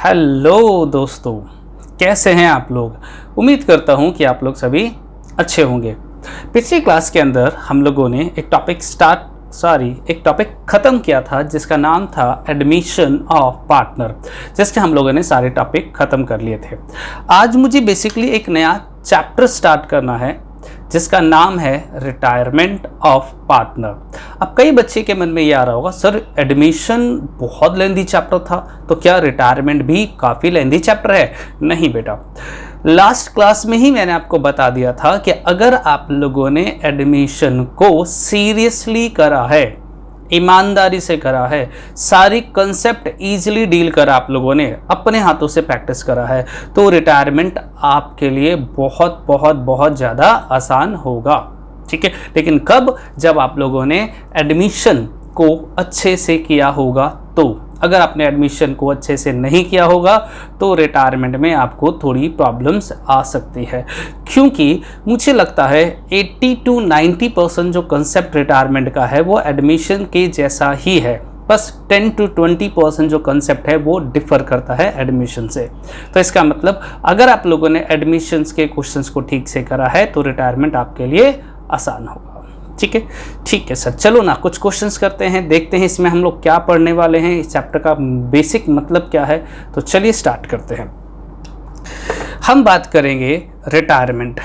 Hello दोस्तों, कैसे हैं आप लोग। उम्मीद करता हूं कि आप लोग सभी अच्छे होंगे। पिछली क्लास के अंदर हम लोगों ने एक टॉपिक ख़त्म किया था जिसका नाम था एडमिशन ऑफ पार्टनर, जिसके हम लोगों ने सारे टॉपिक ख़त्म कर लिए थे। आज मुझे बेसिकली एक नया चैप्टर स्टार्ट करना है जिसका नाम है रिटायरमेंट ऑफ पार्टनर। अब कई बच्चे के मन में ये आ रहा होगा, सर एडमिशन बहुत लेंदी चैप्टर था, तो क्या रिटायरमेंट भी काफ़ी लेंदी चैप्टर है? नहीं बेटा, लास्ट क्लास में ही मैंने आपको बता दिया था कि अगर आप लोगों ने एडमिशन को सीरियसली करा है, ईमानदारी से करा है, सारी कंसेप्ट इजीली डील करा, आप लोगों ने अपने हाथों से प्रैक्टिस करा है, तो रिटायरमेंट आपके लिए बहुत बहुत बहुत ज़्यादा आसान होगा। ठीक है, लेकिन कब? जब आप लोगों ने एडमिशन को अच्छे से किया होगा। तो अगर आपने एडमिशन को अच्छे से नहीं किया होगा तो रिटायरमेंट में आपको थोड़ी प्रॉब्लम्स आ सकती है, क्योंकि मुझे लगता है 80 to 90% जो कंसेप्ट रिटायरमेंट का है वो एडमिशन के जैसा ही है, बस 10 to 20% जो कंसेप्ट है वो डिफ़र करता है एडमिशन से। तो इसका मतलब अगर आप लोगों ने एडमिशन्स के क्वेश्चंस को ठीक से करा है तो रिटायरमेंट आपके लिए आसान होगा। ठीक है सर, चलो ना कुछ क्वेश्चंस करते हैं, देखते हैं इसमें हम लोग क्या पढ़ने वाले हैं, इस चैप्टर का बेसिक मतलब क्या है। तो चलिए स्टार्ट करते हैं। हम बात करेंगे retirement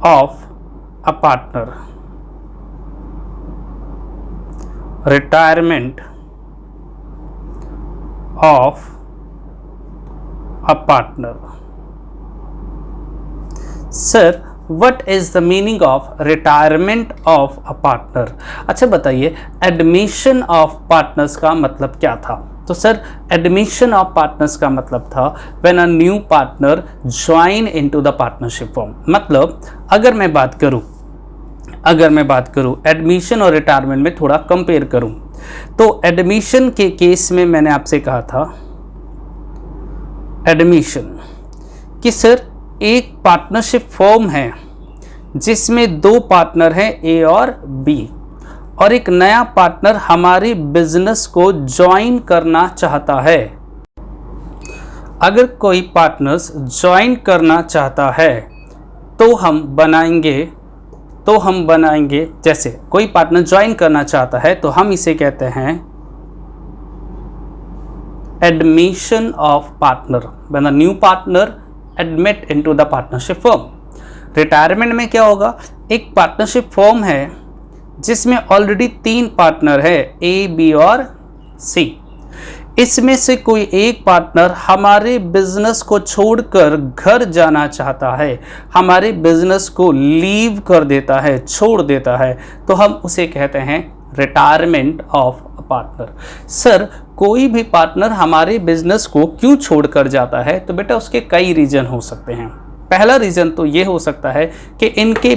of a partner. Retirement of a partner. Sir what is the meaning of retirement of a partner? अच्छा बताइए, एडमिशन ऑफ पार्टनर्स का मतलब क्या था? तो सर एडमिशन ऑफ पार्टनर्स का मतलब था when a new partner join into the partnership form. मतलब अगर मैं बात करूं एडमिशन और रिटायरमेंट में थोड़ा कंपेयर करूं, तो एडमिशन के केस में मैंने आपसे कहा था एडमिशन कि सर एक पार्टनरशिप फॉर्म है जिसमें दो पार्टनर हैं ए और बी, और एक नया पार्टनर हमारे बिजनेस को ज्वाइन करना चाहता है। अगर कोई पार्टनर्स ज्वाइन करना चाहता है तो हम बनाएंगे जैसे कोई पार्टनर ज्वाइन करना चाहता है तो हम इसे कहते हैं admission of partner, when a new partner admit into the partnership firm. Retirement में क्या होगा? एक पार्टनरशिप फर्म है जिसमें ऑलरेडी 3 पार्टनर है ए, बी और सी। इसमें से कोई एक पार्टनर हमारे बिजनेस को छोड़कर घर जाना चाहता है, हमारे बिजनेस को लीव कर देता है, छोड़ देता है, तो हम उसे कहते हैं retirement of a partner. Sir कोई भी पार्टनर हमारे बिजनेस को क्यों छोड़कर जाता है? तो बेटा उसके कई रीज़न हो सकते हैं। पहला रीज़न तो ये हो सकता है कि इनके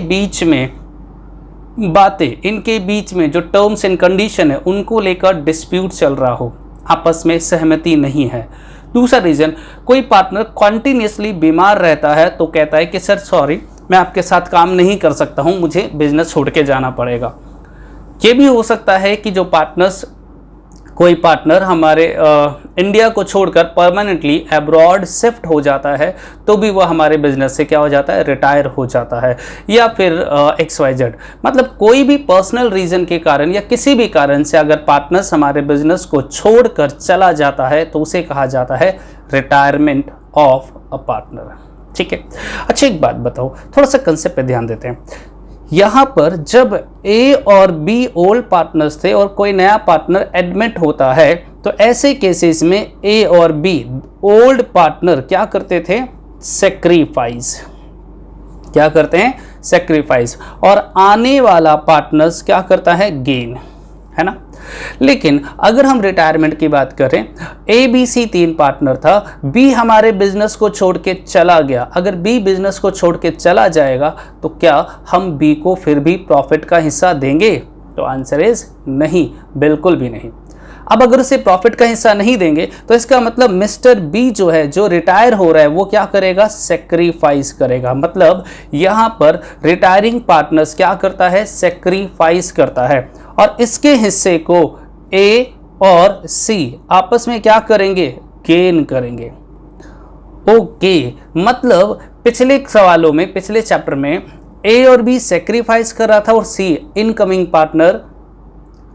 बीच में जो टर्म्स एंड कंडीशन है उनको लेकर डिस्प्यूट चल रहा हो, आपस में सहमति नहीं है। दूसरा रीज़न, कोई पार्टनर कॉन्टिन्यूसली बीमार रहता है तो कहता है कि सर सॉरी मैं आपके साथ काम नहीं कर सकता हूँ, मुझे बिजनेस छोड़ के जाना पड़ेगा। ये भी हो सकता है कि कोई पार्टनर हमारे इंडिया को छोड़कर परमानेंटली अब्रॉड शिफ्ट हो जाता है तो भी वह हमारे बिजनेस से क्या हो जाता है? रिटायर हो जाता है। या फिर XYZ, मतलब कोई भी पर्सनल रीज़न के कारण या किसी भी कारण से अगर पार्टनर्स हमारे बिजनेस को छोड़कर चला जाता है तो उसे कहा जाता है रिटायरमेंट ऑफ अ पार्टनर। ठीक है, अच्छा एक बात बताओ, थोड़ा सा कंसेप्ट पे ध्यान देते हैं। यहाँ पर जब ए और बी ओल्ड पार्टनर्स थे और कोई नया पार्टनर एडमिट होता है तो ऐसे केसेस में ए और बी ओल्ड पार्टनर क्या करते थे? सैक्रिफाइस। और आने वाला पार्टनर्स क्या करता है? गेन, है ना। लेकिन अगर हम रिटायरमेंट की बात करें, ए बी सी 3 पार्टनर था, बी हमारे बिजनेस को छोड़ के चला गया। अगर बी बिजनेस को छोड़ के चला जाएगा तो क्या हम बी को फिर भी प्रॉफिट का हिस्सा देंगे? तो आंसर इज नहीं, बिल्कुल भी नहीं। अब अगर उसे प्रॉफिट का हिस्सा नहीं देंगे तो इसका मतलब मिस्टर बी जो है, जो रिटायर हो रहा है, वो क्या करेगा? सेक्रीफाइस करेगा। मतलब यहाँ पर रिटायरिंग पार्टनर्स क्या करता है? सेक्रीफाइस करता है। और इसके हिस्से को ए और सी आपस में क्या करेंगे, गेन करेंगे। ओके, मतलब पिछले सवालों में, पिछले चैप्टर में ए और बी सेक्रीफाइस कर रहा था और C incoming partner,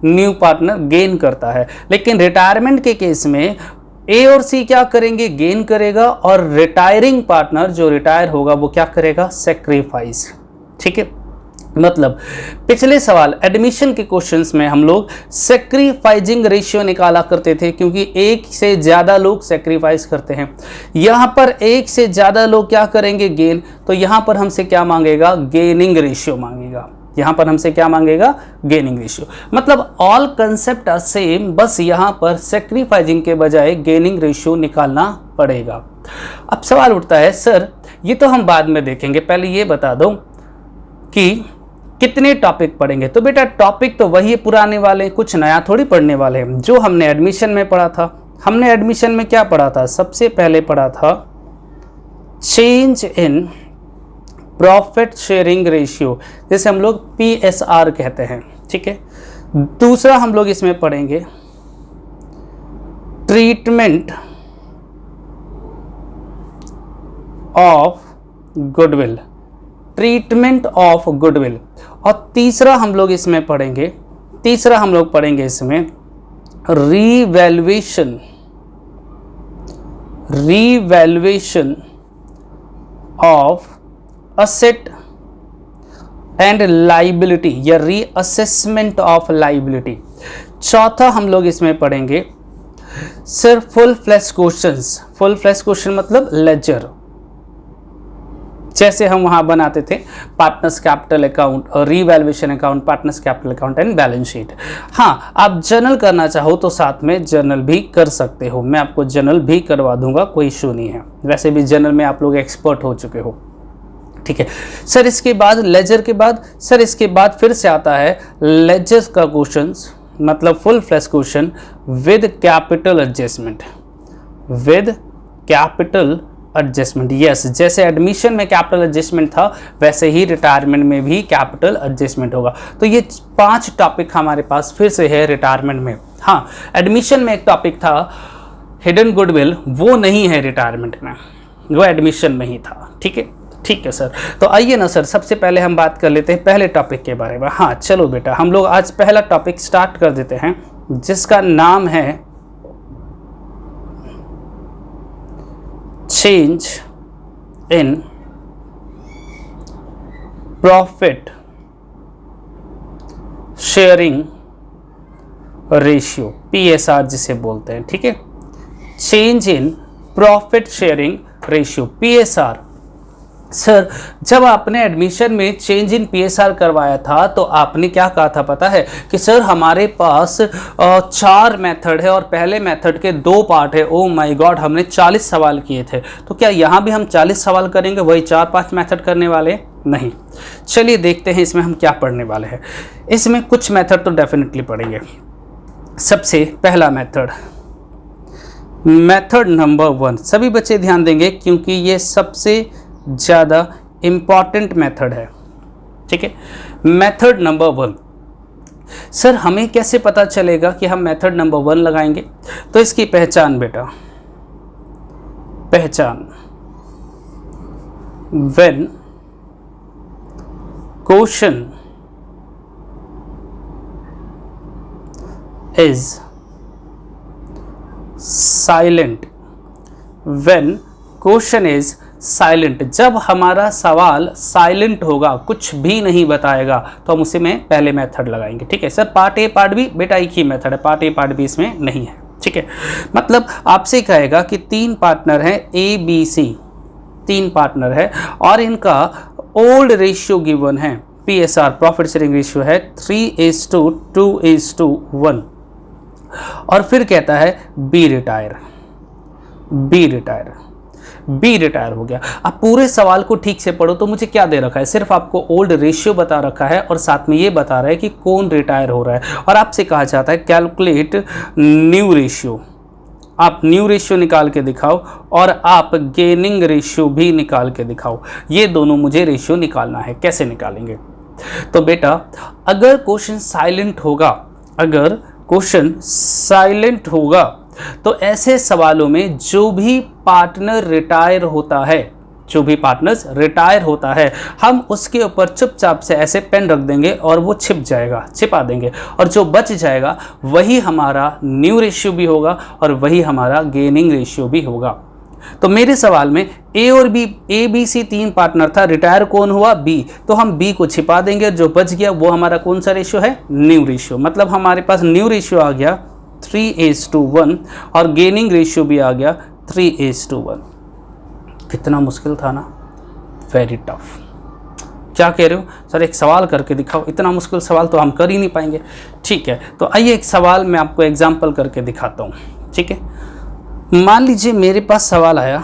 new partner gain करता है। लेकिन रिटायरमेंट के केस में ए और सी क्या करेंगे, गेन करेगा, और रिटायरिंग पार्टनर जो रिटायर होगा वो क्या करेगा, सेक्रीफाइस। ठीक है, मतलब पिछले सवाल एडमिशन के क्वेश्चंस में हम लोग सेक्रीफाइजिंग रेशियो निकाला करते थे, क्योंकि एक से ज़्यादा लोग सेक्रीफाइस करते हैं। यहाँ पर एक से ज़्यादा लोग क्या करेंगे, गेन, तो यहाँ पर हमसे क्या मांगेगा, गेनिंग रेशियो मांगेगा। यहाँ पर हमसे क्या मांगेगा, गेनिंग रेशियो। मतलब ऑल कंसेप्ट आर सेम, बस यहाँ पर सेक्रीफाइजिंग के बजाय गेनिंग रेशियो निकालना पड़ेगा। अब सवाल उठता है, सर ये तो हम बाद में देखेंगे, पहले ये बता दो कि कितने टॉपिक पढ़ेंगे। तो बेटा टॉपिक तो वही पुराने वाले, कुछ नया थोड़ी पढ़ने वाले हैं, जो हमने एडमिशन में पढ़ा था। हमने एडमिशन में क्या पढ़ा था, सबसे पहले पढ़ा था change in profit sharing ratio, जैसे हम लोग PSR कहते हैं। ठीक है, दूसरा हम लोग इसमें पढ़ेंगे treatment of goodwill, treatment of goodwill. और तीसरा हम लोग इसमें पढ़ेंगे, इसमें revaluation of asset and liability या रीअसेसमेंट ऑफ लाइबिलिटी। चौथा हम लोग इसमें पढ़ेंगे सिर्फ full flash questions. Full flash question मतलब लेजर, जैसे हम वहां बनाते थे पार्टनर्स कैपिटल अकाउंट और revaluation account, partners capital account and balance sheet. हाँ, आप जर्नल करना चाहो तो साथ में जर्नल भी कर सकते हो, मैं आपको जर्नल भी करवा दूंगा, कोई इशू नहीं है। वैसे भी जर्नल में आप लोग एक्सपर्ट हो चुके हो। ठीक है सर, इसके बाद लेजर के बाद, सर इसके बाद फिर से आता है लेजर का क्वेश्चन, मतलब full flash question with capital adjustment, with capital adjustment. Yes, जैसे एडमिशन में कैपिटल एडजस्टमेंट था वैसे ही रिटायरमेंट में भी कैपिटल एडजस्टमेंट होगा। तो ये 5 टॉपिक हमारे पास फिर से है रिटायरमेंट में। हाँ, एडमिशन में एक टॉपिक था हिडन गुडविल, वो नहीं है रिटायरमेंट में, वो एडमिशन में ही था। ठीक है, ठीक है सर। तो आइए ना सर, सबसे पहले हम बात कर लेते हैं पहले टॉपिक के बारे में। हाँ चलो बेटा, हम लोग आज पहला टॉपिक स्टार्ट कर देते हैं, जिसका नाम है change in profit sharing ratio, PSR जिसे बोलते हैं। ठीक है, change in profit sharing ratio, PSR। Sir जब आपने एडमिशन में चेंज इन PSR करवाया था तो आपने क्या कहा था पता है, कि सर हमारे पास 4 मेथड है और पहले मेथड के 2 पार्ट है। ओ माय गॉड, हमने 40 सवाल किए थे, तो क्या यहाँ भी हम 40 सवाल करेंगे, वही 4-5 मेथड करने वाले नहीं? चलिए देखते हैं इसमें हम क्या पढ़ने वाले हैं। इसमें कुछ मेथड तो डेफिनेटली पढ़ेंगे। सबसे पहला मेथड, मेथड नंबर 1, सभी बच्चे ध्यान देंगे क्योंकि ये सबसे ज़्यादा इम्पॉर्टेंट मेथड है। ठीक है, मेथड नंबर 1। सर हमें कैसे पता चलेगा कि हम मेथड नंबर 1 लगाएंगे? तो इसकी पहचान बेटा, पहचान, when question is silent, when question is silent, जब हमारा सवाल साइलेंट होगा, कुछ भी नहीं बताएगा, तो हम उसी में पहले मेथड लगाएंगे। ठीक है sir, part A part B, बेटा एक ही मेथड है, पार्ट ए पार्ट बी इसमें नहीं है। ठीक है, मतलब आपसे कहेगा कि 3 पार्टनर हैं ABC, 3 पार्टनर है और इनका ओल्ड रेशियो गिवन है, PSR प्रॉफिट शेयरिंग रेशियो है 3:2:1, और फिर कहता है B retire, B retire, B retire हो गया। अब पूरे सवाल को ठीक से पढ़ो तो मुझे क्या दे रखा है, सिर्फ आपको ओल्ड रेशियो बता रखा है और साथ में ये बता रहा है कि कौन रिटायर हो रहा है, और आपसे कहा जाता है कैलकुलेट न्यू रेशियो। आप न्यू रेशियो निकाल के दिखाओ और आप गेनिंग रेशियो भी निकाल के दिखाओ। ये दोनों मुझे रेशियो निकालना है। कैसे निकालेंगे? तो बेटा अगर क्वेश्चन साइलेंट होगा, अगर क्वेश्चन साइलेंट होगा तो ऐसे सवालों में जो भी पार्टनर रिटायर होता है, जो भी पार्टनर्स रिटायर होता है, हम उसके ऊपर चुपचाप से ऐसे पेन रख देंगे और वो छिप जाएगा, छिपा देंगे, और जो बच जाएगा वही हमारा न्यू रेशियो भी होगा और वही हमारा गेनिंग रेशियो भी होगा। तो मेरे सवाल में ए और B, A B C 3 partner था, रिटायर कौन हुआ? बी, तो हम बी को छिपा देंगे, जो बच गया वो हमारा कौन सा रेशियो है? New ratio. मतलब हमारे पास न्यू रेशियो आ गया 3:1 और गेनिंग रेशियो भी आ गया 3:1। कितना मुश्किल था ना, वेरी टफ। क्या कह रहे हो सर, एक सवाल करके दिखाओ। इतना मुश्किल सवाल तो हम कर ही नहीं पाएंगे। ठीक है, तो आइए एक सवाल मैं आपको एग्जाम्पल करके दिखाता हूँ। ठीक है, मान लीजिए मेरे पास सवाल आया,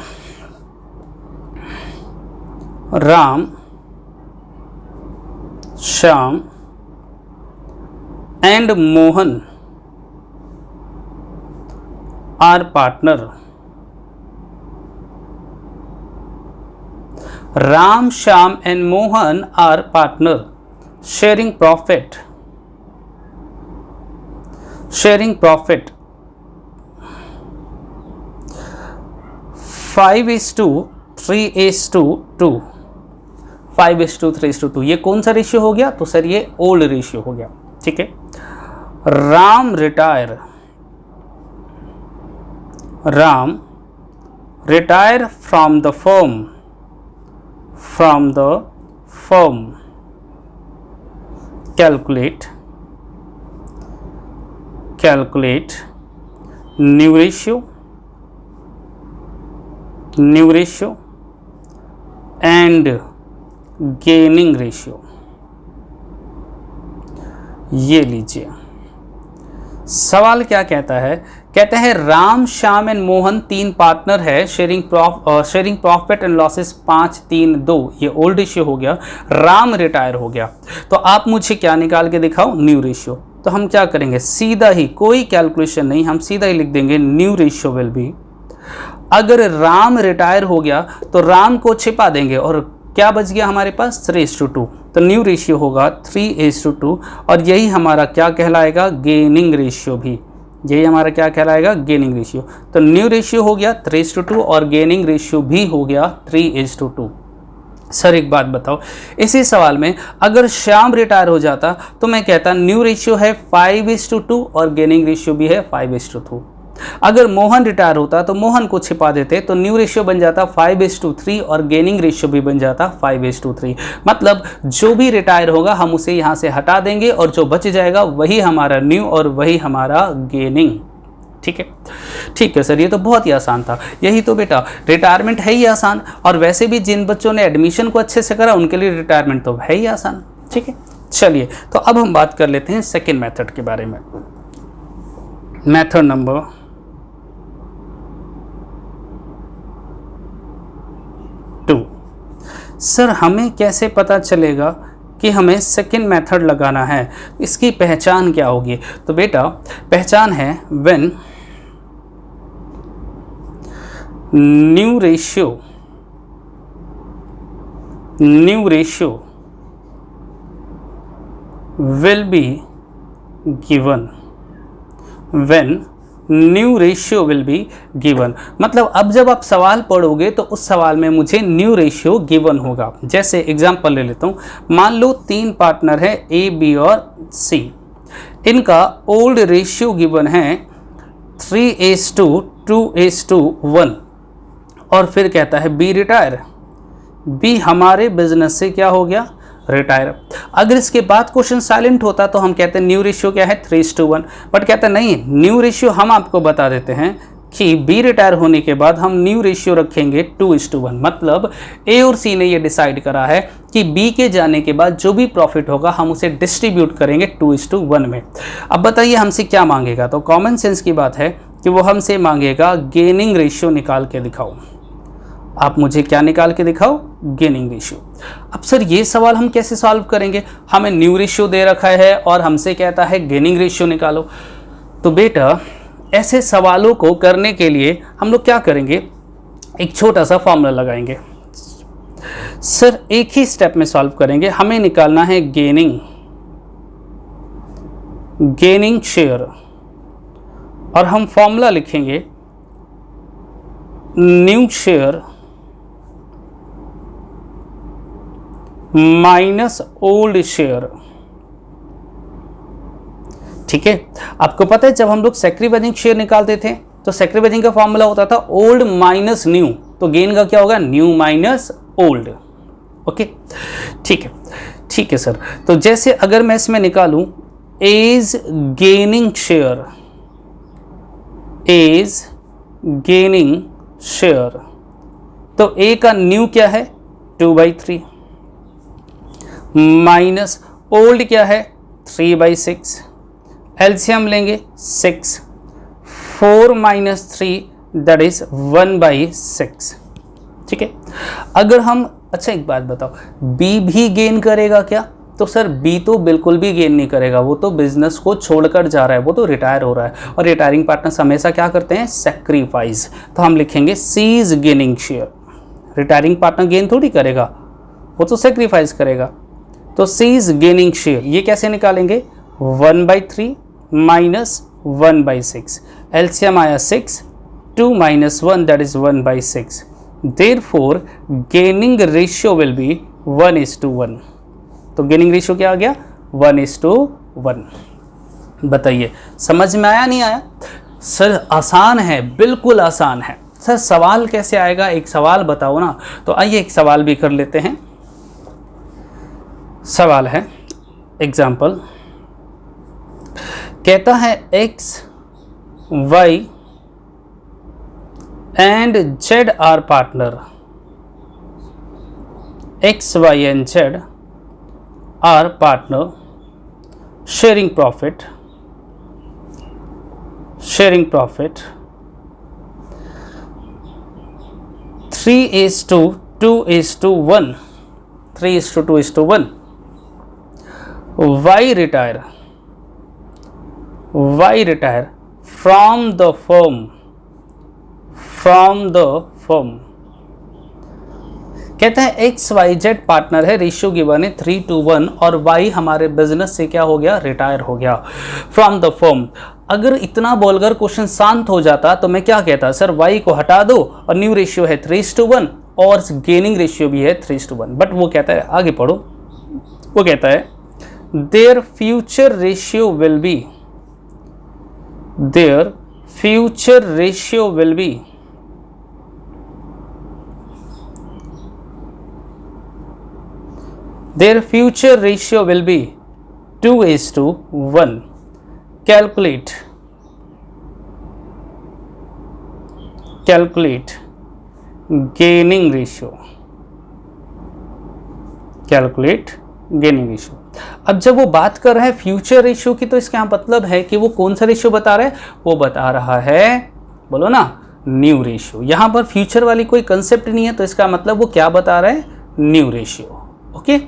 Ram Shyam and Mohan are partner. Ram, Shyam and Mohan are partner, sharing profit. Sharing profit 5:3:2, 5:3:2। ये कौन सा रेशियो हो गया? तो सर ये ओल्ड रेशियो हो गया। ठीक है, Ram retire from the firm, calculate new ratio and gaining ratio। ये लीजिए सवाल क्या कहता है, कहते हैं राम श्याम एंड मोहन 3 पार्टनर है, शेयरिंग प्रॉफिट एंड लॉसेस 5:3:2। ये ओल्ड रेशियो हो गया। राम रिटायर हो गया, तो आप मुझे क्या निकाल के दिखाओ? New ratio. तो हम क्या करेंगे, सीधा ही, कोई कैलकुलेशन नहीं, हम सीधा ही लिख देंगे न्यू रेशियो विल बी, अगर राम रिटायर हो गया तो राम को छिपा देंगे और क्या बच गया हमारे पास? 3:2। तो न्यू रेशियो होगा 3:2 और यही हमारा क्या कहलाएगा? गेनिंग रेशियो भी। यही हमारा क्या कहलाएगा? Gaining ratio. तो न्यू रेशियो हो गया 3:2 और गेनिंग रेशियो भी हो गया 3:2। सर एक बात बताओ, इसी सवाल में अगर श्याम रिटायर हो जाता तो मैं कहता न्यू रेशियो है 5:2 और गेनिंग रेशियो भी है 5:2। अगर मोहन रिटायर होता तो मोहन को छिपा देते तो न्यू रेशियो बन जाता 5:3 और गेनिंग रेशियो भी बन जाता 5:3। मतलब जो भी रिटायर होगा हम उसे यहाँ से हटा देंगे और जो बच जाएगा वही हमारा न्यू और वही हमारा गेनिंग। ठीक है, ठीक है सर, ये तो बहुत ही आसान था। यही तो बेटा, रिटायरमेंट है ही आसान, और वैसे भी जिन बच्चों ने एडमिशन को अच्छे से करा उनके लिए रिटायरमेंट तो है ही आसान। ठीक है, चलिए तो अब हम बात कर लेते हैं सेकेंड मेथड के बारे में। Method number 2। सर हमें कैसे पता चलेगा कि हमें सेकेंड मेथड लगाना है, इसकी पहचान क्या होगी? तो बेटा पहचान है when new ratio will be given, when new ratio will be given. मतलब अब जब आप सवाल पढ़ोगे तो उस सवाल में मुझे न्यू रेशियो गिवन होगा। जैसे एग्जांपल ले लेता हूँ, मान लो 3 पार्टनर है ए, बी और सी, इनका ओल्ड रेशियो गिवन है 3:2, 2:1 और फिर कहता है बी रिटायर। बी हमारे बिजनेस से क्या हो गया? रिटायर। अगर इसके बाद क्वेश्चन साइलेंट होता तो हम कहते हैं न्यू रेशियो क्या है? 3:1। बट कहते हैं नहीं, न्यू रेशियो हम आपको बता देते हैं कि बी रिटायर होने के बाद हम न्यू रेशियो रखेंगे 2:1। मतलब ए और सी ने ये डिसाइड करा है कि बी के जाने के बाद जो भी प्रॉफिट होगा हम उसे डिस्ट्रीब्यूट करेंगे 2:1 में। अब बताइए हमसे क्या मांगेगा? तो कॉमन सेंस की बात है कि वो हमसे मांगेगा गेनिंग रेशियो निकाल के दिखाओ। आप मुझे क्या निकाल के दिखाओ? Gaining ratio. अब सर ये सवाल हम कैसे सॉल्व करेंगे? हमें न्यू रेशियो दे रखा है और हमसे कहता है गेनिंग रेशियो निकालो। तो बेटा ऐसे सवालों को करने के लिए हम लोग क्या करेंगे? एक छोटा सा फॉर्मूला लगाएंगे। सर एक ही स्टेप में सॉल्व करेंगे, हमें निकालना है गेनिंग शेयर, और हम फॉर्मूला लिखेंगे new share minus old share. ठीक है, आपको पता है जब हम लोग सैक्रिफाइसिंग शेयर निकालते थे तो सैक्रिफाइसिंग का फॉर्मूला होता था ओल्ड माइनस न्यू, तो गेन का क्या होगा, न्यू माइनस ओल्ड। ओके, ठीक है सर। तो जैसे अगर मैं इसमें निकालूं इज गेनिंग शेयर, तो ए का न्यू क्या है 2/3 माइनस ओल्ड क्या है 3/6, एलसीएम लेंगे 6, 4 माइनस 3 दैट इज 1/6। ठीक है, अगर हम, अच्छा एक बात बताओ, बी भी गेन करेगा क्या? तो सर बी तो बिल्कुल भी गेन नहीं करेगा, वो तो बिजनेस को छोड़कर जा रहा है, वो तो रिटायर हो रहा है, और रिटायरिंग पार्टनर्स हमेशा क्या करते हैं, सेक्रीफाइस। तो हम लिखेंगे C is gaining share. Retiring partner gain थोड़ी करेगा, वो तो सेक्रीफाइस करेगा। तो सी इज गेनिंग शेयर, ये कैसे निकालेंगे, 1/3 माइनस 1/6, एलसीएम आया 6, 2 minus 1 that is 1/6। Therefore, gaining ratio will be 1:1। तो गेनिंग रेशियो क्या आ गया, 1:1। बताइए समझ में आया नहीं आया? सर आसान है, बिल्कुल आसान है। सर सवाल कैसे आएगा, एक सवाल बताओ ना। तो आइए एक सवाल भी कर लेते हैं। सवाल है, एग्जाम्पल कहता है x, y and Z are partner, X, Y and Z are partner sharing profit 3:2:1, 3:2:1। Y retire from the firm, कहता है एक्स वाई जेड पार्टनर है, रेशियो गिवन है 3:1 और वाई हमारे बिजनेस से क्या हो गया, रिटायर हो गया फ्रॉम द फर्म। अगर इतना बोलकर क्वेश्चन शांत हो जाता तो मैं क्या कहता, सर वाई को हटा दो और न्यू रेशियो है 3:1 और गेनिंग रेशियो भी है 3:1। बट वो कहता है, आगे पढ़ो, वो कहता है their future ratio will B, their future ratio will be their future ratio will be 2:1। calculate gaining ratio, अब जब वो बात कर रहा है फ्यूचर रेशियो की तो इसका मतलब है कि वो कौन सा रेशियो बता रहा है, वो बता रहा है, बोलो ना, न्यू रेशियो। यहाँ पर फ्यूचर वाली कोई कंसेप्ट नहीं है, तो इसका मतलब वो क्या बता रहा है, न्यू रेशियो। ओके,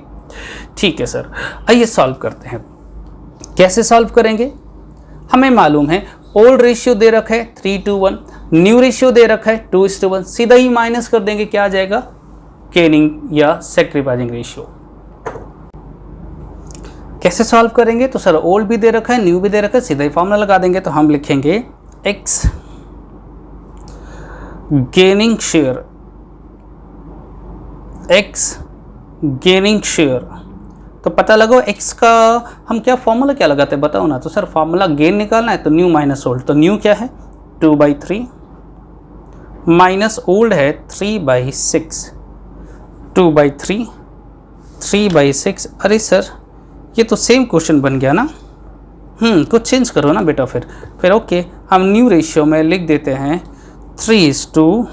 ठीक है सर। आइए सॉल्व करते हैं। कैसे सॉल्व करेंगे, हमें मालूम है ओल्ड रेशियो दे रखा है 3:1, न्यू रेशियो दे रखा है 2:1, सीधा ही माइनस कर देंगे, क्या आ जाएगा, गेनिंग या सैक्रिफाइसिंग रेशियो। कैसे सॉल्व करेंगे, तो सर ओल्ड भी दे रखा है, न्यू भी दे रखा है, सीधा ही फॉर्मूला लगा देंगे। तो हम लिखेंगे एक्स गेनिंग शेयर, तो पता लगाओ एक्स का हम क्या फॉर्मूला क्या लगाते हैं, बताओ ना। तो सर फॉर्मूला गेन निकालना है तो न्यू माइनस ओल्ड, तो न्यू क्या है 2/3 माइनस ओल्ड है 3/6, 2/3 3/6। अरे सर ये तो सेम क्वेश्चन बन गया ना, कुछ चेंज करो ना बेटा। फिर ओके, हम न्यू रेशियो में लिख देते हैं 3:2।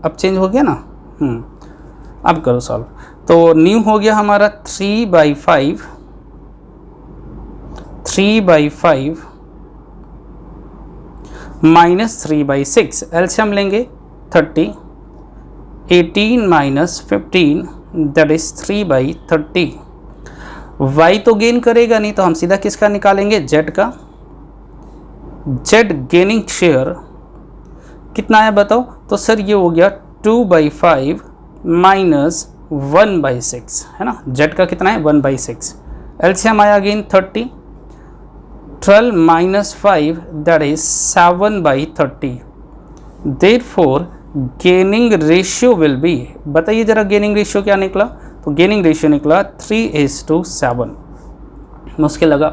अब चेंज हो गया ना, अब करो सॉल्व। तो न्यू हो गया हमारा 3/5 माइनस 3/6, एलसीएम लेंगे 30, 18 माइनस 15 दैट इज 3/30। y तो गेन करेगा नहीं, तो हम सीधा किसका निकालेंगे, z का। z गेनिंग शेयर कितना है बताओ, तो सर ये हो गया 2/5 माइनस 1/6 है ना, z का कितना है 1/6, एलसीएम आया again 30, 12 minus 5 that is 7/30, therefore gaining ratio will B, बताइए जरा गेनिंग रेशियो क्या निकला, तो गेनिंग रेशियो निकला 3:7। मुश्किल लगा।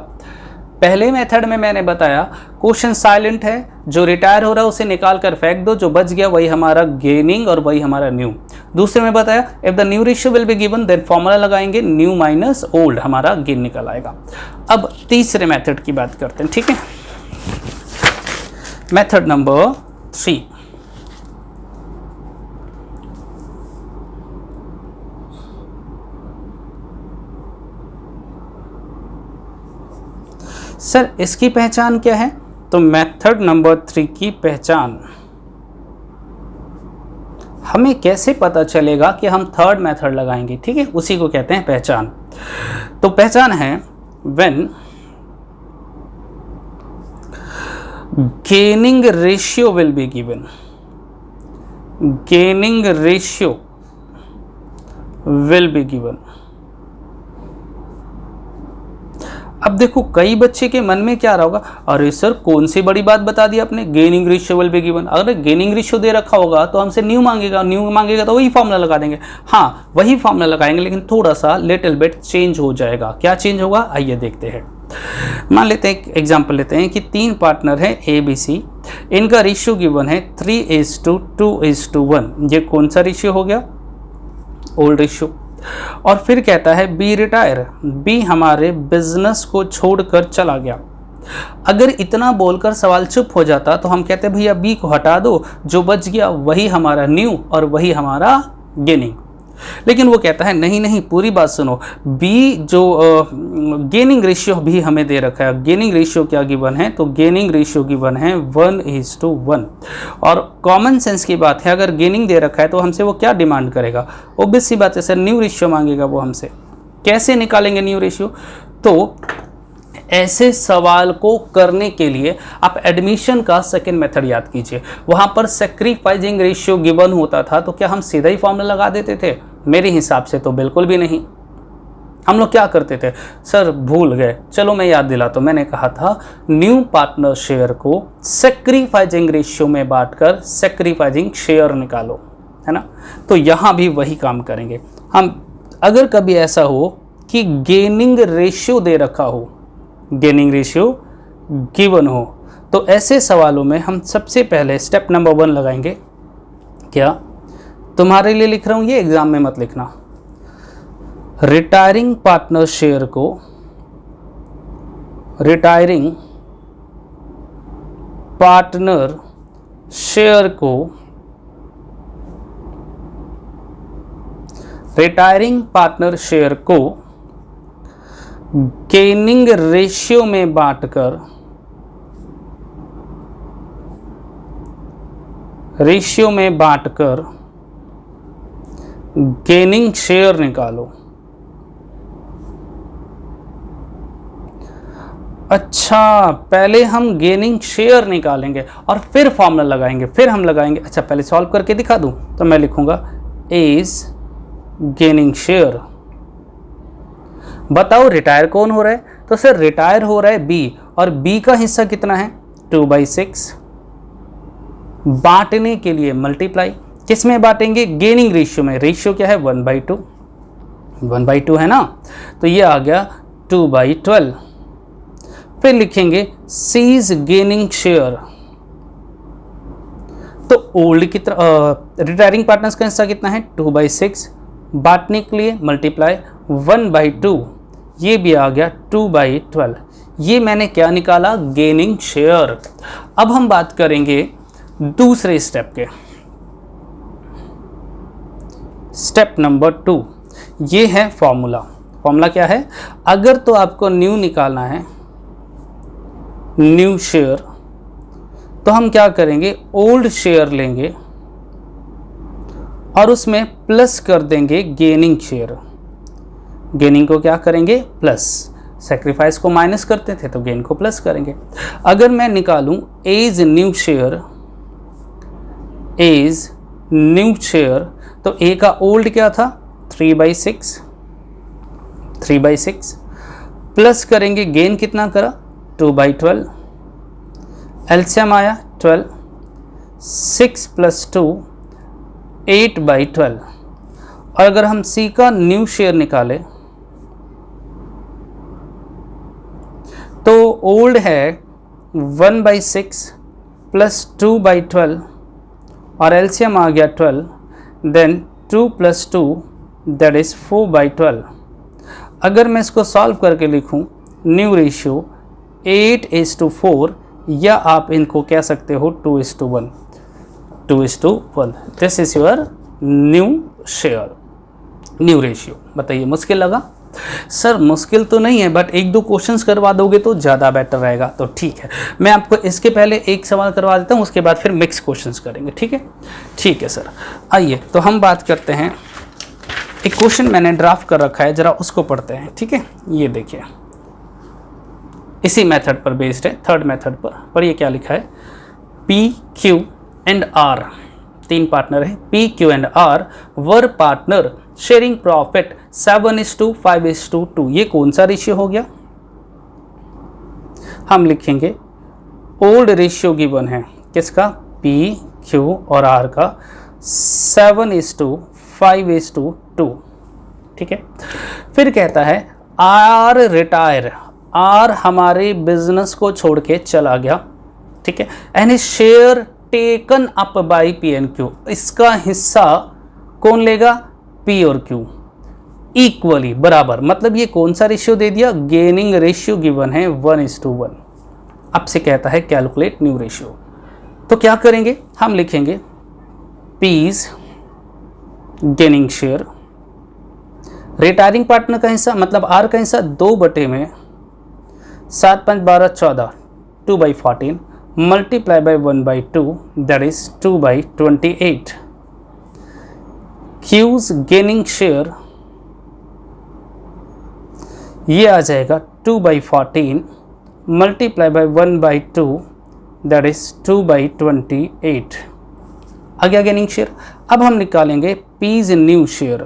पहले मेथड में मैंने बताया क्वेश्चन साइलेंट है, जो रिटायर हो रहा है उसे निकाल कर फेंक दो, जो बच गया वही हमारा गेनिंग और वही हमारा न्यू। दूसरे में बताया if the new ratio will be given then formula लगाएंगे न्यू माइनस ओल्ड, हमारा गेन निकल आएगा। अब तीसरे मेथड की बात करते हैं, ठीक है। मेथड नंबर 3, सर इसकी पहचान क्या है, तो मेथड नंबर 3 की पहचान हमें कैसे पता चलेगा कि हम थर्ड मेथड लगाएंगे, ठीक है, उसी को कहते हैं पहचान। तो पहचान है when gaining ratio will be given, gaining ratio will be given. अब देखो कई बच्चे के मन में क्या रहा होगा, अरे सर कौन सी बड़ी बात बता दी आपने, gaining ratio will be given. अगर गेनिंग रेशियो दे रखा होगा तो हमसे न्यू मांगेगा, न्यू मांगेगा तो वही फॉर्मूला लगा देंगे। हाँ वही फॉर्मूला लगाएंगे, लेकिन थोड़ा सा लिटिल बिट चेंज हो जाएगा। क्या चेंज होगा, आइए देखते हैं। मान लेते हैं, एग्जाम्पल लेते हैं कि 3 पार्टनर है ABC, इनका रेशियो गिवन है 3:2:1। ये कौन सा रेशियो हो गया, ओल्ड रेशियो। और फिर कहता है बी रिटायर, बी हमारे बिजनेस को छोड़कर चला गया। अगर इतना बोलकर सवाल चुप हो जाता तो हम कहते भैया बी को हटा दो, जो बच गया वही हमारा न्यू और वही हमारा गेनिंग। लेकिन वो कहता है नहीं नहीं, पूरी बात सुनो, बी जो गेनिंग रेशियो भी हमें दे रखा है। गेनिंग रेशियो क्या गिवन है, तो गेनिंग रेशियो गिवन है 1:1। और कॉमन सेंस की बात है, अगर गेनिंग दे रखा है तो हमसे वो क्या डिमांड करेगा, ऑब्वियस सी बात है सर न्यू रेशियो मांगेगा वो हमसे। कैसे निकालेंगे न्यू रेशियो, तो ऐसे सवाल को करने के लिए आप एडमिशन का सेकंड मेथड याद कीजिए। वहाँ पर सैक्रिफाइसिंग रेशियो गिवन होता था तो क्या हम सीधा ही फॉर्मूला लगा देते थे, मेरे हिसाब से तो बिल्कुल भी नहीं। हम लोग क्या करते थे, सर भूल गए, चलो मैं याद दिलाता हूं। मैंने कहा था न्यू पार्टनर शेयर को सैक्रिफाइसिंग रेशियो में बांटकर सैक्रिफाइसिंग शेयर निकालो, है ना। तो यहाँ भी वही काम करेंगे हम। अगर कभी ऐसा हो कि गेनिंग रेशियो दे रखा हो, गेनिंग रेशियो गिवन हो, तो ऐसे सवालों में हम सबसे पहले स्टेप नंबर 1 लगाएंगे। क्या, तुम्हारे लिए लिख रहा हूं, ये एग्जाम में मत लिखना। रिटायरिंग पार्टनर शेयर को, रिटायरिंग पार्टनर शेयर को, रिटायरिंग पार्टनर शेयर को गेनिंग रेशियो में बांटकर, रेशियो में बांटकर गेनिंग शेयर निकालो। अच्छा, पहले हम गेनिंग शेयर निकालेंगे और फिर फॉर्मूला लगाएंगे, फिर हम लगाएंगे। अच्छा पहले सॉल्व करके दिखा दूं, तो मैं लिखूंगा इज गेनिंग शेयर। बताओ रिटायर कौन हो रहा है, तो सर रिटायर हो रहा है बी, और बी का हिस्सा कितना है 2/6। बांटने के लिए मल्टीप्लाई, किस में बांटेंगे, गेनिंग रेशियो में। रेशियो क्या है 1/2, 1/2 है ना, तो ये आ गया 2/12। फिर लिखेंगे सीज गेनिंग शेयर, तो ओल्ड की तरह रिटायरिंग पार्टनर्स का हिस्सा कितना है 2/6, बांटने के लिए मल्टीप्लाई 1/2, ये भी आ गया 2/12। ये मैंने क्या निकाला, गेनिंग शेयर। अब हम बात करेंगे दूसरे स्टेप के, स्टेप नंबर 2। ये है फॉर्मूला। फॉर्मूला क्या है, अगर तो आपको न्यू निकालना है, न्यू शेयर, तो हम क्या करेंगे, ओल्ड शेयर लेंगे और उसमें प्लस कर देंगे गेनिंग शेयर। गेनिंग को क्या करेंगे, प्लस। सेक्रीफाइस को माइनस करते थे तो गेन को प्लस करेंगे। अगर मैं निकालूं as new share, as new share, तो ए का ओल्ड क्या था 3/6 प्लस करेंगे गेन कितना करा 2/12, एलसीएम आया 12, 6 + 2 8/12। और अगर हम सी का न्यू शेयर निकालें तो ओल्ड है 1/6 प्लस 2/12 और एलसीएम आ गया 12, देन 2 + 2 दैट इज 4/12। अगर मैं इसको सॉल्व करके लिखूं न्यू रेशियो 8:4 या आप इनको कह सकते हो 2:1 this is your new share new ratio. बताइए मुश्किल लगा? सर मुश्किल तो नहीं है, बट एक दो क्वेश्चंस करवा दोगे तो ज़्यादा बेटर रहेगा। तो ठीक है, मैं आपको इसके पहले एक सवाल करवा देता हूँ, उसके बाद फिर मिक्स क्वेश्चंस करेंगे। ठीक है, ठीक है सर। आइए तो हम बात करते हैं, एक क्वेश्चन मैंने ड्राफ्ट कर रखा है, ज़रा उसको पढ़ते हैं। ठीक है, ये देखिए इसी मेथड पर बेस्ड है, थर्ड मेथड पर। पढ़िए क्या लिखा है। पी क्यू एंड आर, तीन पार्टनर है, P Q and R were partner sharing profit 7:5:2। ये कौन सा रेशियो हो गया? हम लिखेंगे ओल्ड रेशियो गिवन है किसका, पी क्यू और आर का 7:5:2। ठीक है, फिर कहता है आर रिटायर, आर हमारे बिजनेस को छोड़ के चला गया। ठीक है, and share taken up by P and Q, इसका हिस्सा कौन लेगा, पी और क्यू इक्वली बराबर। मतलब ये कौन सा रेशियो दे दिया, गेनिंग रेशियो गिवन है 1:1। अब से कहता है कैलकुलेट न्यू रेशियो। तो क्या करेंगे, हम लिखेंगे P's gaining share, retiring partner का हिस्सा मतलब आर का हिस्सा 2/में 7 5 12 14 2/14 multiply by 1/2 that is 2/28। Q's gaining share ये आ जाएगा 2/14 मल्टीप्लाई बाई 1/2 दैट इज 2/28। आ गया गेनिंग शेयर। अब हम निकालेंगे P's new share,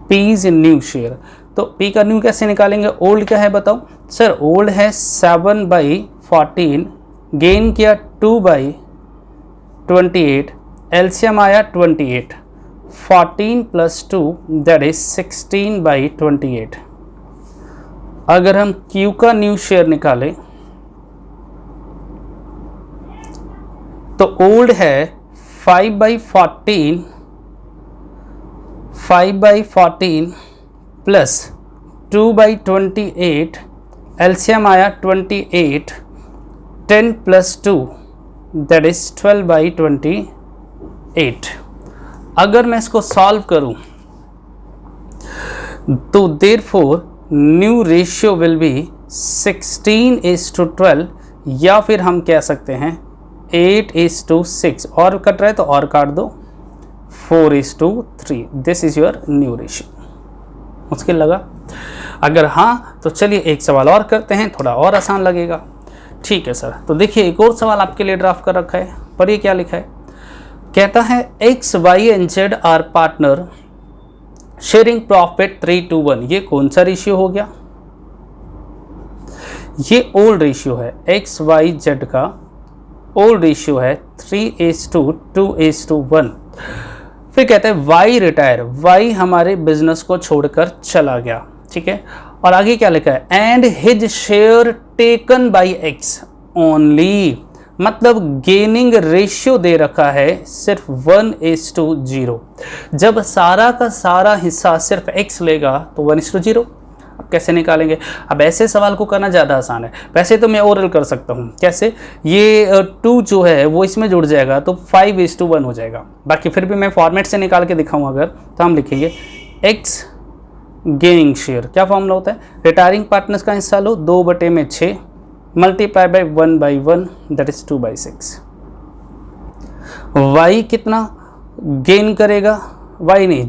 P's new share. तो पी का न्यू कैसे निकालेंगे, ओल्ड क्या है बताओ सर, ओल्ड है 7/14, गेन किया 2/28, एलसीएम आया 28, 14 + 2 दैट इज 16/28। अगर हम क्यू का न्यू शेयर निकालें तो ओल्ड है 5/14 प्लस 2/28, एलसीएम आया 28, 10 + 2 दैट इज 12/28। अगर मैं इसको सॉल्व करूं तो therefore new ratio will B 16:12, या फिर हम कह सकते हैं 8:6, और कट रहा है तो और काट दो 4:3। This is your new ratio. मुश्किल लगा? अगर हाँ तो चलिए एक सवाल और करते हैं, थोड़ा और आसान लगेगा। ठीक है सर, तो देखिए एक और सवाल आपके लिए ड्राफ्ट कर रखा है, पढ़िए क्या लिखा है। कहता है X Y and Z are partner sharing profit 3:1। ये कौन सा रेशियो हो गया, ये ओल्ड रेशियो है, एक्स वाई जेड का ओल्ड रेशियो है 3:2 2:1। फिर कहते हैं वाई रिटायर, वाई हमारे बिजनेस को छोड़कर चला गया। ठीक है, और आगे क्या लिखा है, and his share taken by x only, मतलब गेनिंग रेशियो दे रखा है सिर्फ 1:0। जब सारा का सारा हिस्सा सिर्फ x लेगा तो 1:0। अब कैसे निकालेंगे, अब ऐसे सवाल को करना ज़्यादा आसान है। वैसे तो मैं ओरल कर सकता हूँ, कैसे, ये 2 जो है वो इसमें जुड़ जाएगा तो 5:1 हो जाएगा। बाकी फिर भी मैं फॉर्मेट से निकाल के दिखाऊँ अगर, तो हम लिखेंगे x गेनिंग शेयर, क्या फॉर्मूला होता है, रिटायरिंग पार्टनर्स का हिस्सा लो 2/6 multiply by 1/1 that is 2/6। y कितना गेन करेगा, y नहीं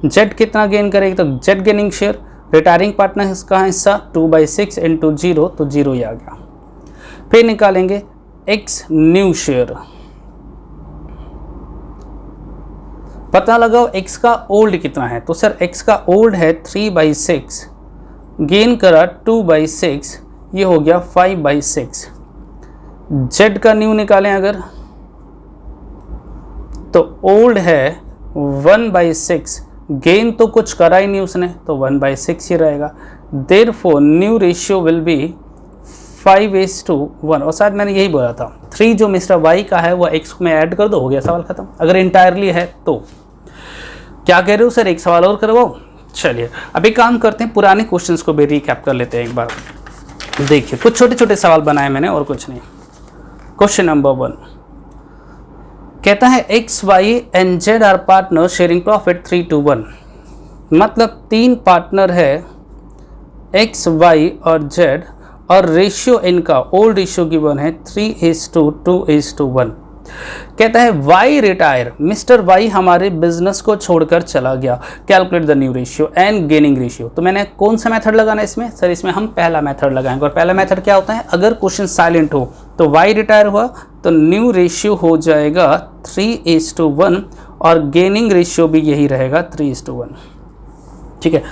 z कितना गेन करेगा, तो z gaining share, retiring partner का हिस्सा 2/6 × 0 तो 0 ही आ गया। फिर निकालेंगे एक्स न्यू शेयर। पता लगाओ एक्स का ओल्ड कितना है। तो सर एक्स का ओल्ड है 3/6, गेन करा 2/6, ये हो गया 5/6। जेड का न्यू निकालें अगर, तो ओल्ड है 1/6, गेन तो कुछ करा ही नहीं उसने, तो 1/6 ही रहेगा। Therefore new ratio will B 5:1। और शायद मैंने यही बोला था, 3 जो मिस्टर वाई का है वो एक्स में ऐड कर दो, हो गया सवाल खत्म। अगर इंटायरली है तो क्या कह रहे हो सर, एक सवाल और करवाओ। चलिए अभी काम करते हैं, पुराने क्वेश्चंस को भी रिकैप कर लेते हैं एक बार। देखिए कुछ छोटे छोटे सवाल बनाए मैंने और कुछ नहीं। क्वेश्चन नंबर 1 कहता है X Y and Z are partner sharing profit 3:1। मतलब 3 पार्टनर है एक्स वाई और जेड, और रेशियो इनका ओल्ड रेशियो गिवन है 3:2:1। कहता है वाई रिटायर, मिस्टर वाई हमारे बिजनेस को छोड़कर चला गया, calculate the new ratio and gaining ratio. तो मैंने कौन सा मेथड लगाना है इसमें सर, इसमें हम पहला मेथड लगाएंगे। और पहला मेथड क्या होता है, अगर क्वेश्चन साइलेंट हो तो वाई रिटायर हुआ तो न्यू रेशियो हो जाएगा 3:1, और गेनिंग रेशियो भी यही रहेगा 3:1। ठीक है,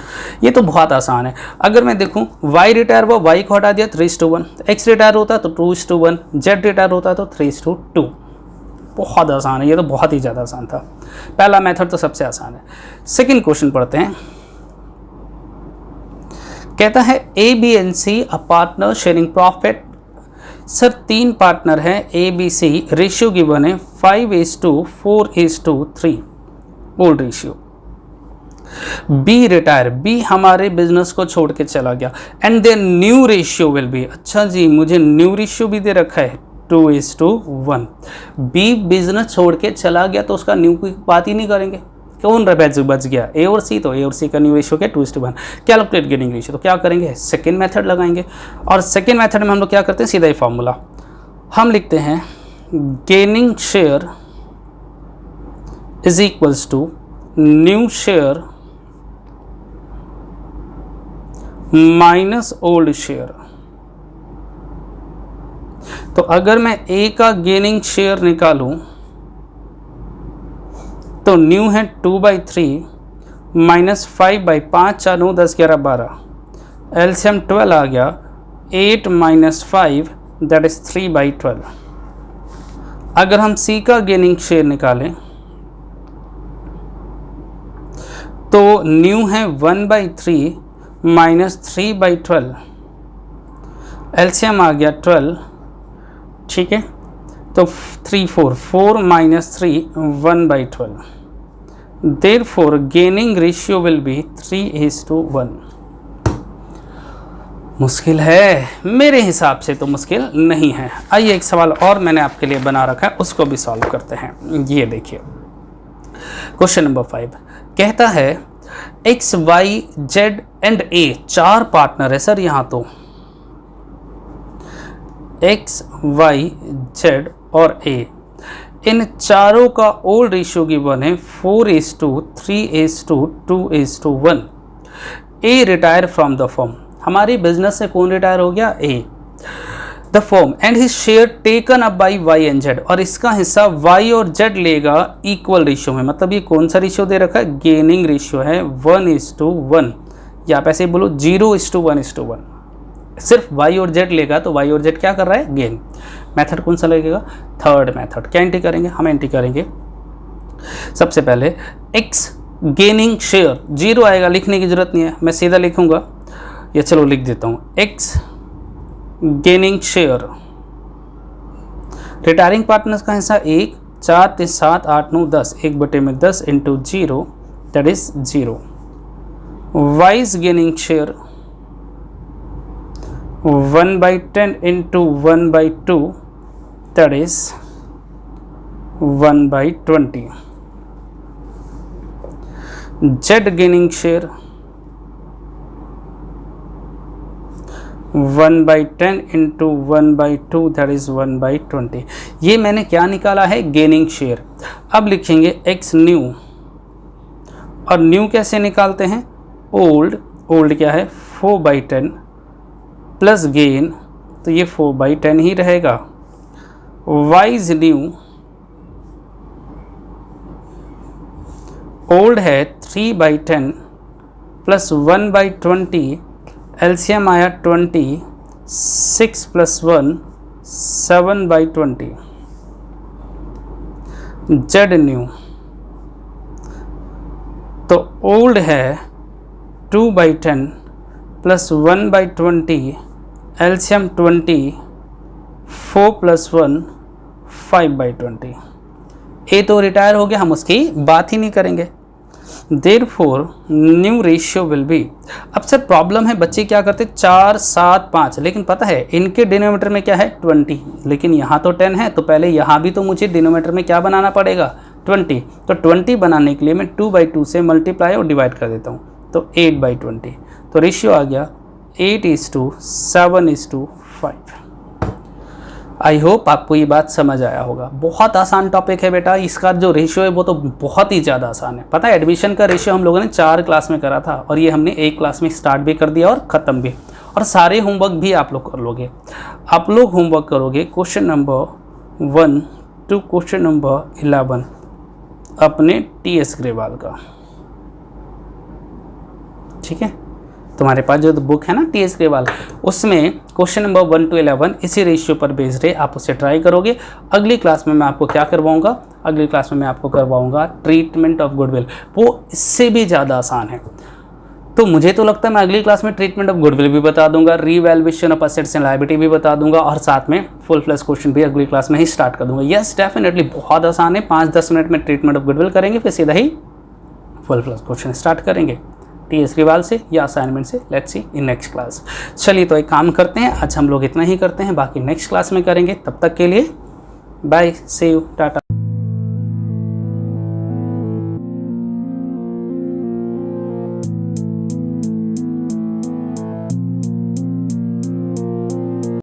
ये तो बहुत आसान है। अगर मैं देखूं y रिटायर हुआ, y को हटा दिया 3:1, x रिटायर होता तो 2:1, z रिटायर होता तो 3:2। बहुत आसान है, ये तो बहुत ही ज़्यादा आसान था। पहला मेथड तो सबसे आसान है। सेकंड क्वेश्चन पढ़ते हैं। कहता है A B and C a partner sharing profit. Sir 3 partner हैं A B C, ratio given है 5:4:3 old ratio. B retire, B हमारे बिजनेस को छोड़ के चला गया, and their new ratio will be, अच्छा जी मुझे न्यू रेशियो भी दे रखा है 2:1। बी बिजनेस छोड़ के चला गया तो उसका न्यू की बात ही नहीं करेंगे, कौन बच गया, ए और सी, तो ए और सी का न्यू रेशियो क्या 2:1। कैलकुलेट गेनिंग रेशियो, तो क्या करेंगे सेकेंड मेथड लगाएंगे। और सेकेंड मेथड में हम लोग क्या करते हैं, सीधा ही फॉर्मूला हम लिखते हैं, gaining share is equals to new share minus old share. तो अगर मैं ए का गेनिंग शेयर निकालूं तो न्यू है 2/3 माइनस 5/5, 4 9 10 11 12, एलसीएम 12 आ गया, 8 माइनस 5 दैट इज 3/12। अगर हम सी का गेनिंग शेयर निकालें तो न्यू है 1/3 माइनस 3/12, एलसीएम आ गया 12। ठीक है, तो 4 minus 3 1/12। Therefore gaining ratio will B 3:1। मुश्किल है, मेरे हिसाब से तो मुश्किल नहीं है। आइए एक सवाल और मैंने आपके लिए बना रखा है, उसको भी सॉल्व करते हैं। ये देखिए क्वेश्चन नंबर 5 कहता है X Y Z and A 4 partner है सर। यहाँ तो एक्स वाई जेड और ए, इन चारों का ओल्ड रेशियो गिवन है 4:3:2:1। A retire from the firm, हमारी बिजनेस से कौन रिटायर हो गया, A. The firm and his share taken up by Y and Z, और इसका हिस्सा वाई और जेड लेगा इक्वल रेशियो में। मतलब ये कौन सा रेशियो दे रखा है, गेनिंग रेशियो है 1:1, या आप ऐसे बोलो 0:1:1। सिर्फ वाई और जेड लेगा तो वाई और जेड क्या कर रहा है, गेन। मेथड कौन सा लगेगा, थर्ड मेथड। क्या एंट्री करेंगे, हम एंट्री करेंगे सबसे पहले एक्स गेनिंग शेयर, 0 आएगा, लिखने की जरूरत नहीं है, मैं सीधा लिखूंगा, या चलो लिख देता हूँ, x gaining share, retiring partners का हिस्सा 1 4 3 7 8 9 10, 1/10 into 0 that is 0। Wise gaining share 1/10 into 1/2 that is 1/20. Z gaining share 1/10 into 1/2 that is 1/20। ये मैंने क्या निकाला है, गेनिंग शेयर। अब लिखेंगे x न्यू, और न्यू कैसे निकालते हैं, ओल्ड, ओल्ड क्या है 4/10 प्लस गेन, तो ये 4/10 ही रहेगा। y इज न्यू, ओल्ड है 3/10 प्लस 1/20, एलसीएम आया 20, 6 + 1 7/20, जेड न्यू तो ओल्ड है 2/10 प्लस 1/20, एलसीएम 20, 4 + 1 5/20। ए तो रिटायर हो गया, हम उसकी बात ही नहीं करेंगे। Therefore new ratio will B. अब सर प्रॉब्लम है बच्चे क्या करते 4 7 5, लेकिन पता है इनके डिनोमीटर में क्या है 20, लेकिन यहाँ तो 10 है, तो पहले यहाँ भी तो मुझे डिनोमीटर में क्या बनाना पड़ेगा 20। तो 20 बनाने के लिए मैं 2/2 से मल्टीप्लाई और डिवाइड कर देता हूँ, तो 8/20। तो रेशियो आ गया 8:7:5। आई होप आपको ये बात समझ आया होगा। बहुत आसान टॉपिक है बेटा, इसका जो रेशियो है वो तो बहुत ही ज़्यादा आसान है। पता है एडमिशन का रेशियो हम लोगों ने 4 क्लास में करा था, और ये हमने 1 क्लास में स्टार्ट भी कर दिया और ख़त्म भी। और सारे होमवर्क भी आप लोग कर लोगे। आप लोग होमवर्क करोगे question number 1 to question number 11 अपने TS ग्रेवाल का, ठीक है। तुम्हारे पास जो बुक है ना TS ग्रेवाल, उसमें क्वेश्चन नंबर 1 to 11 इसी रेशियो पर बेस्ड है, आप उसे ट्राई करोगे। अगली क्लास में मैं आपको क्या करवाऊंगा, अगली क्लास में मैं आपको करवाऊंगा ट्रीटमेंट ऑफ गुडविल, वो इससे भी ज़्यादा आसान है। तो मुझे तो लगता है मैं अगली क्लास में ट्रीटमेंट ऑफ गुडविल भी बता दूंगा, revaluation of assets and liability भी बता दूंगा, और साथ में फुल फ्लैश क्वेश्चन भी अगली क्लास में ही स्टार्ट कर दूंगा। यस डेफिनेटली बहुत आसान है, 5-10 मिनट में ट्रीटमेंट ऑफ गुडविल करेंगे, फिर सीधा ही फुल फ्लैश क्वेश्चन स्टार्ट करेंगे TS ग्रेवाल से या असाइनमेंट से। Let's see in next class. चलिए तो एक काम करते हैं, आज हम लोग इतना ही करते हैं, बाकी नेक्स्ट क्लास में करेंगे। तब तक के लिए बाय, सी यू, टाटा।